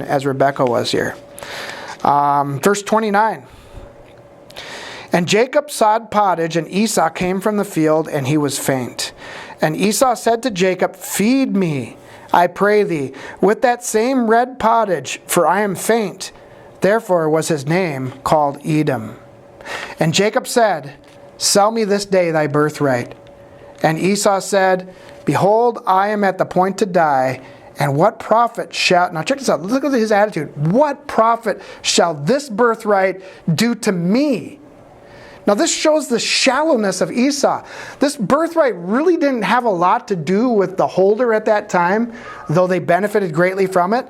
as Rebekah was here. Verse 29. And Jacob sawed pottage, and Esau came from the field, and he was faint. And Esau said to Jacob, Feed me, I pray thee, with that same red pottage, for I am faint. Therefore was his name called Edom. And Jacob said, Sell me this day thy birthright. And Esau said, Behold, I am at the point to die, and what profit shall... Now check this out, look at his attitude. What profit shall this birthright do to me? Now this shows the shallowness of Esau. This birthright really didn't have a lot to do with the holder at that time, though they benefited greatly from it.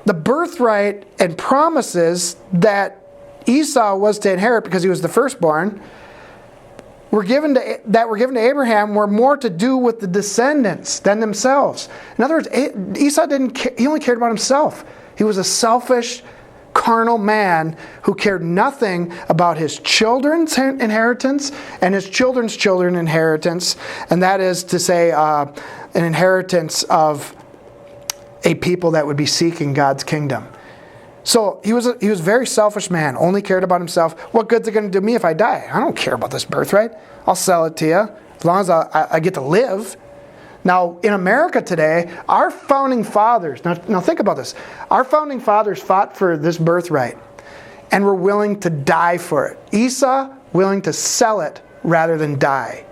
The birthright and promises that Esau was to inherit because he was the firstborn were given to Abraham were more to do with the descendants than themselves. In other words, Esau he only cared about himself. He was a selfish, carnal man who cared nothing about his children's inheritance and his children's children's inheritance, and that is to say an inheritance of a people that would be seeking God's kingdom. So he was a very selfish man, only cared about himself. What good's it going to do me if I die? I don't care about this birthright. I'll sell it to you as long as I get to live. Now, in America today, our founding fathers, now think about this. Our founding fathers fought for this birthright and were willing to die for it. Esau, willing to sell it rather than die.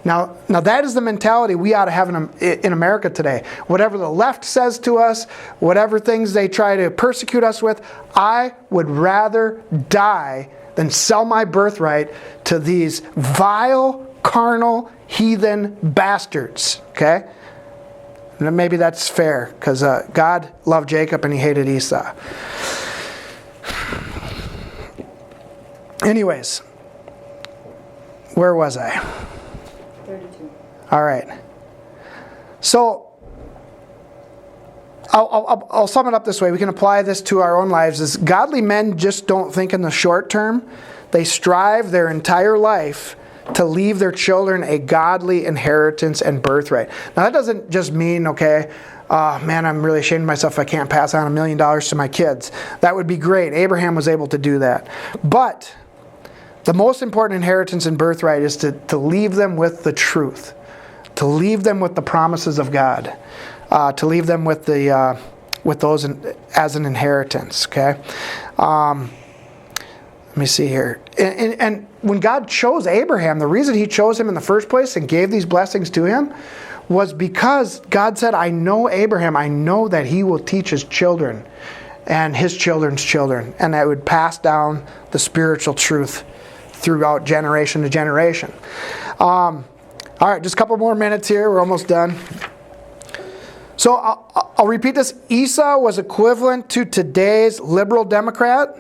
Now that is the mentality we ought to have in America today. Whatever the left says to us, whatever things they try to persecute us with, I would rather die than sell my birthright to these vile, carnal, heathen bastards. Okay? And maybe that's fair, because God loved Jacob and he hated Esau. Anyways, where was I? 32. All right. So, I'll sum it up this way. We can apply this to our own lives. Is godly men just don't think in the short term. They strive their entire life to leave their children a godly inheritance and birthright. Now that doesn't just mean, okay, man, I'm really ashamed of myself if I can't pass on $1 million to my kids. That would be great. Abraham was able to do that. But the most important inheritance and birthright is to leave them with the truth, to leave them with the promises of God, to leave them with those as an inheritance. Okay. Let me see here. And when God chose Abraham, the reason he chose him in the first place and gave these blessings to him was because God said, I know Abraham, I know that he will teach his children and his children's children, and that would pass down the spiritual truth throughout generation to generation. All right, just a couple more minutes here. We're almost done. So I'll repeat this. Esau was equivalent to today's liberal Democrat.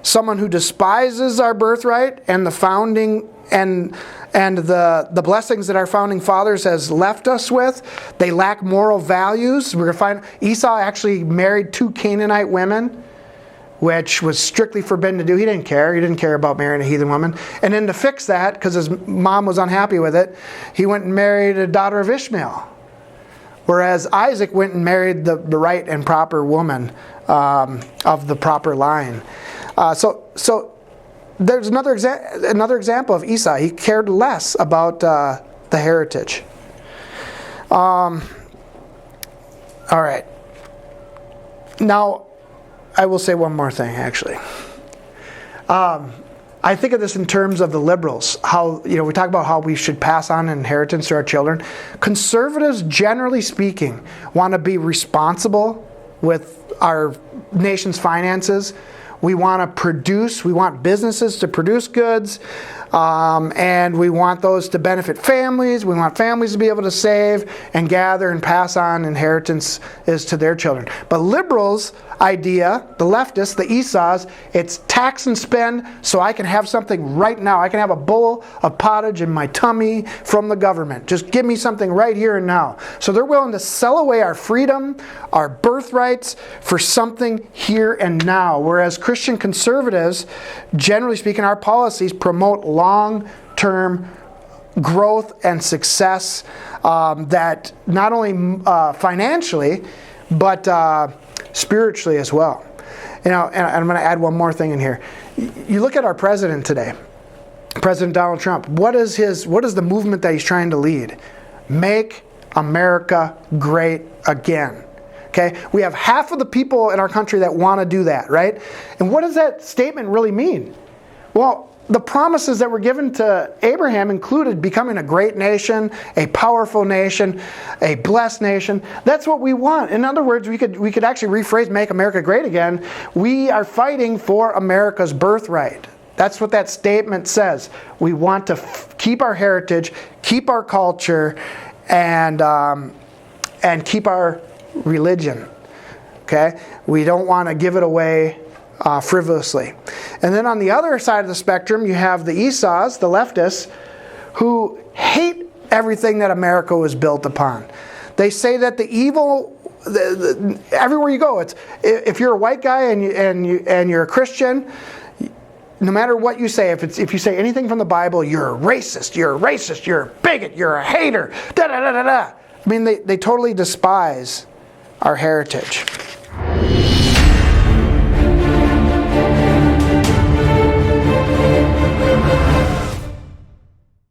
Someone who despises our birthright and the founding and the blessings that our founding fathers has left us with. They lack moral values. We're going to find Esau actually married 2 Canaanite women, which was strictly forbidden to do. He didn't care. He didn't care about marrying a heathen woman. And then to fix that, because his mom was unhappy with it, he went and married a daughter of Ishmael. Whereas Isaac went and married the right and proper woman of the proper line. So there's another example of Esau. He cared less about the heritage. All right. Now, I will say one more thing, actually. I think of this in terms of the liberals. How, we talk about how we should pass on an inheritance to our children. Conservatives, generally speaking, want to be responsible with our nation's finances. We want businesses to produce goods, and we want those to benefit families. We want families to be able to save and gather and pass on inheritances to their children. But liberals' idea, the leftists, the Esau's, it's tax and spend so I can have something right now. I can have a bowl of pottage in my tummy from the government. Just give me something right here and now. So they're willing to sell away our freedom, our birthrights for something here and now. Whereas Christian conservatives, generally speaking, our policies promote long-term growth and success that not only financially, but spiritually as well. And I'm going to add one more thing in here. You look at our president today, President Donald Trump. What is the movement that he's trying to lead? Make America great again. Okay? We have half of the people in our country that want to do that, right? And what does that statement really mean? Well, the promises that were given to Abraham included becoming a great nation, a powerful nation, a blessed nation. That's what we want. In other words, we could actually rephrase make America great again. We are fighting for America's birthright. That's what that statement says. We want to keep our heritage, keep our culture, and keep our religion. Okay? We don't want to give it away frivolously. And then on the other side of the spectrum, you have the Esau's, the leftists, who hate everything that America was built upon. They say that the evil, everywhere you go, it's if you're a white guy and you're a Christian, no matter what you say, if you say anything from the Bible, you're a racist, you're a bigot, you're a hater, da da da da da. I mean, they totally despise our heritage.